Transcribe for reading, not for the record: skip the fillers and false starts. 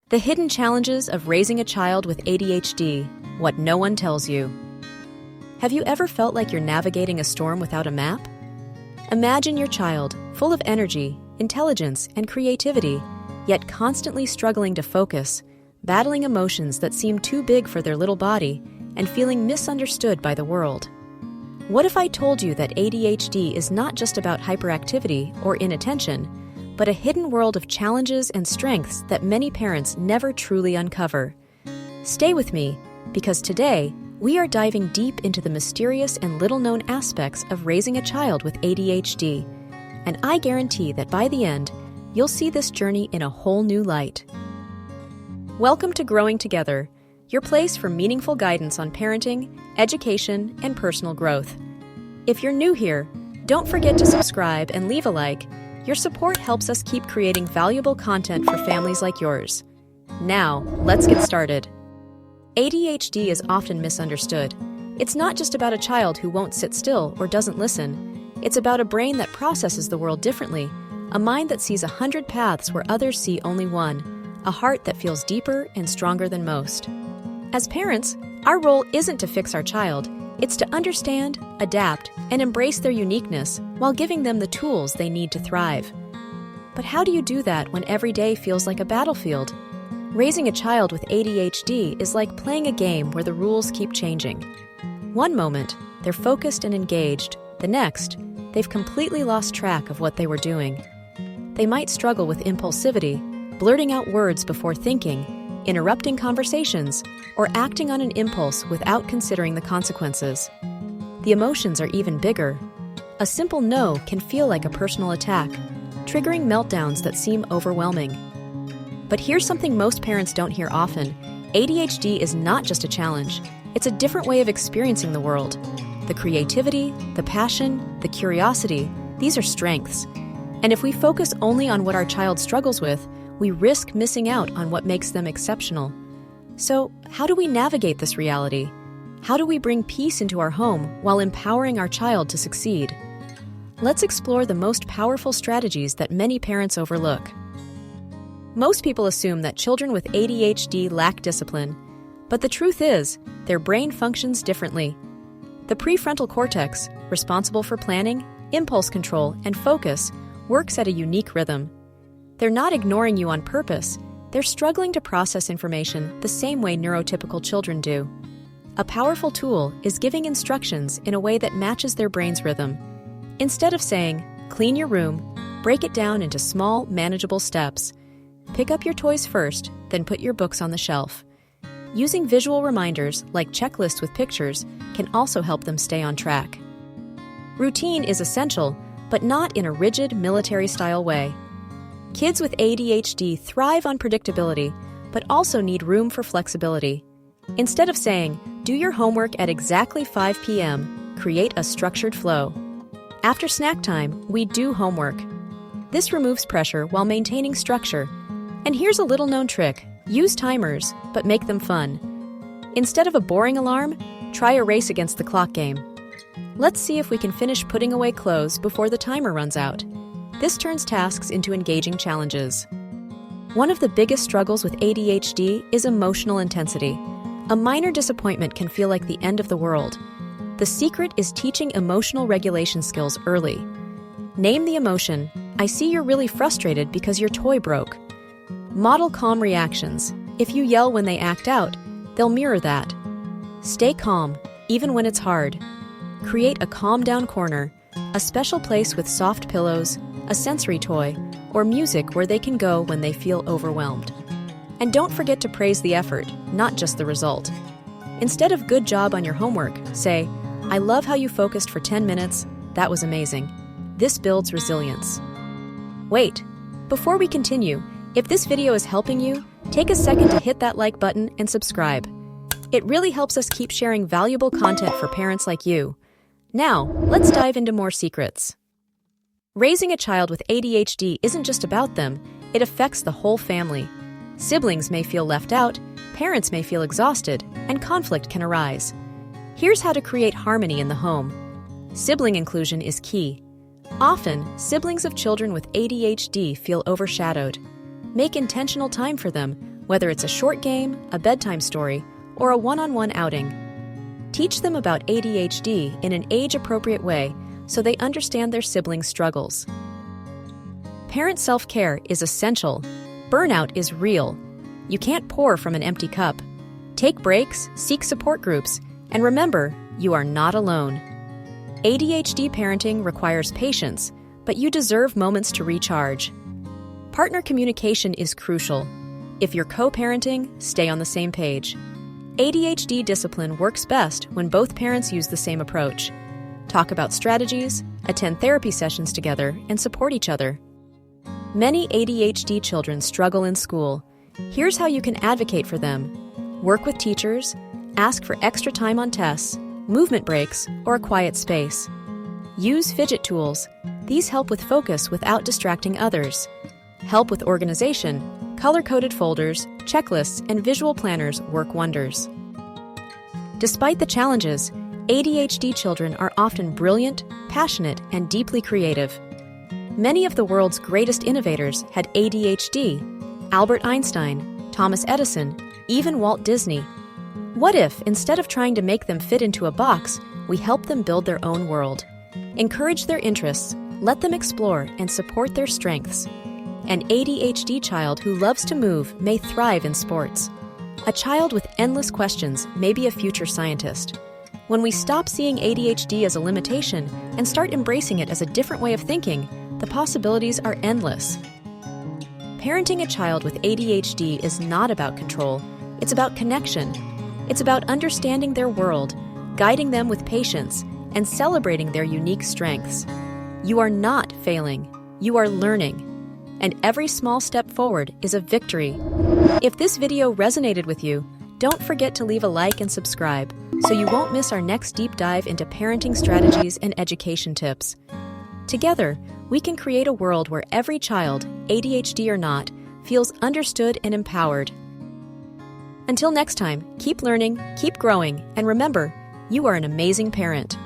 The hidden challenges of raising a child with ADHD, what no one tells you. Have you ever felt like you're navigating a storm without a map? Imagine your child, full of energy, intelligence, and creativity, yet constantly struggling to focus, battling emotions that seem too big for their little body, and feeling misunderstood by the world. What if I told you that ADHD is not just about hyperactivity or inattention, but a hidden world of challenges and strengths that many parents never truly uncover? Stay with me, because today, we are diving deep into the mysterious and little-known aspects of raising a child with ADHD, and I guarantee that by the end, you'll see this journey in a whole new light. Welcome to Growing Together, your place for meaningful guidance on parenting, education, and personal growth. If you're new here, don't forget to subscribe and leave a like. Your support helps us keep creating valuable content for families like yours. Now, let's get started. ADHD is often misunderstood. It's not just about a child who won't sit still or doesn't listen. It's about a brain that processes the world differently, a mind that sees 100 paths where others see only one, a heart that feels deeper and stronger than most. As parents, our role isn't to fix our child. It's to understand, adapt, and embrace their uniqueness while giving them the tools they need to thrive. But how do you do that when every day feels like a battlefield? Raising a child with ADHD is like playing a game where the rules keep changing. One moment, they're focused and engaged. The next, they've completely lost track of what they were doing. They might struggle with impulsivity, blurting out words before thinking, interrupting conversations, or acting on an impulse without considering the consequences. The emotions are even bigger. A simple no can feel like a personal attack, triggering meltdowns that seem overwhelming. But here's something most parents don't hear often. ADHD is not just a challenge. It's a different way of experiencing the world. The creativity, the passion, the curiosity, these are strengths. And if we focus only on what our child struggles with, we risk missing out on what makes them exceptional. So, how do we navigate this reality? How do we bring peace into our home while empowering our child to succeed? Let's explore the most powerful strategies that many parents overlook. Most people assume that children with ADHD lack discipline, but the truth is, their brain functions differently. The prefrontal cortex, responsible for planning, impulse control, and focus, works at a unique rhythm. They're not ignoring you on purpose. They're struggling to process information the same way neurotypical children do. A powerful tool is giving instructions in a way that matches their brain's rhythm. Instead of saying, "Clean your room," break it down into small, manageable steps. Pick up your toys first, then put your books on the shelf. Using visual reminders like checklists with pictures can also help them stay on track. Routine is essential, but not in a rigid, military-style way. Kids with ADHD thrive on predictability, but also need room for flexibility. Instead of saying, "Do your homework at exactly 5 p.m., create a structured flow. After snack time, we do homework." This removes pressure while maintaining structure. And here's a little-known trick. Use timers, but make them fun. Instead of a boring alarm, try a race against the clock game. Let's see if we can finish putting away clothes before the timer runs out. This turns tasks into engaging challenges. One of the biggest struggles with ADHD is emotional intensity. A minor disappointment can feel like the end of the world. The secret is teaching emotional regulation skills early. Name the emotion. "I see you're really frustrated because your toy broke." Model calm reactions. If you yell when they act out, they'll mirror that. Stay calm, even when it's hard. Create a calm-down corner, a special place with soft pillows, a sensory toy, or music where they can go when they feel overwhelmed. And don't forget to praise the effort, not just the result. Instead of "good job on your homework," say, "I love how you focused for 10 minutes. That was amazing." This builds resilience. Wait, before we continue, if this video is helping you, take a second to hit that like button and subscribe. It really helps us keep sharing valuable content for parents like you. Now, let's dive into more secrets. Raising a child with ADHD isn't just about them, it affects the whole family. Siblings may feel left out, parents may feel exhausted, and conflict can arise. Here's how to create harmony in the home. Sibling inclusion is key. Often, siblings of children with ADHD feel overshadowed. Make intentional time for them, whether it's a short game, a bedtime story, or a one-on-one outing. Teach them about ADHD in an age-appropriate way so they understand their siblings' struggles. Parent self-care is essential. Burnout is real. You can't pour from an empty cup. Take breaks, seek support groups, and remember, you are not alone. ADHD parenting requires patience, but you deserve moments to recharge. Partner communication is crucial. If you're co-parenting, stay on the same page. ADHD discipline works best when both parents use the same approach. Talk about strategies, attend therapy sessions together, and support each other. Many ADHD children struggle in school. Here's how you can advocate for them. Work with teachers, ask for extra time on tests, movement breaks, or a quiet space. Use fidget tools. These help with focus without distracting others. Help with organization. Color-coded folders, checklists, and visual planners work wonders. Despite the challenges, ADHD children are often brilliant, passionate, and deeply creative. Many of the world's greatest innovators had ADHD. Albert Einstein, Thomas Edison, even Walt Disney. What if, instead of trying to make them fit into a box, we help them build their own world? Encourage their interests, let them explore, and support their strengths. An ADHD child who loves to move may thrive in sports. A child with endless questions may be a future scientist. When we stop seeing ADHD as a limitation and start embracing it as a different way of thinking, the possibilities are endless. Parenting a child with ADHD is not about control. It's about connection. It's about understanding their world, guiding them with patience, and celebrating their unique strengths. You are not failing. You are learning. And every small step forward is a victory. If this video resonated with you, don't forget to leave a like and subscribe so you won't miss our next deep dive into parenting strategies and education tips. Together, we can create a world where every child, ADHD or not, feels understood and empowered. Until next time, keep learning, keep growing, and remember, you are an amazing parent.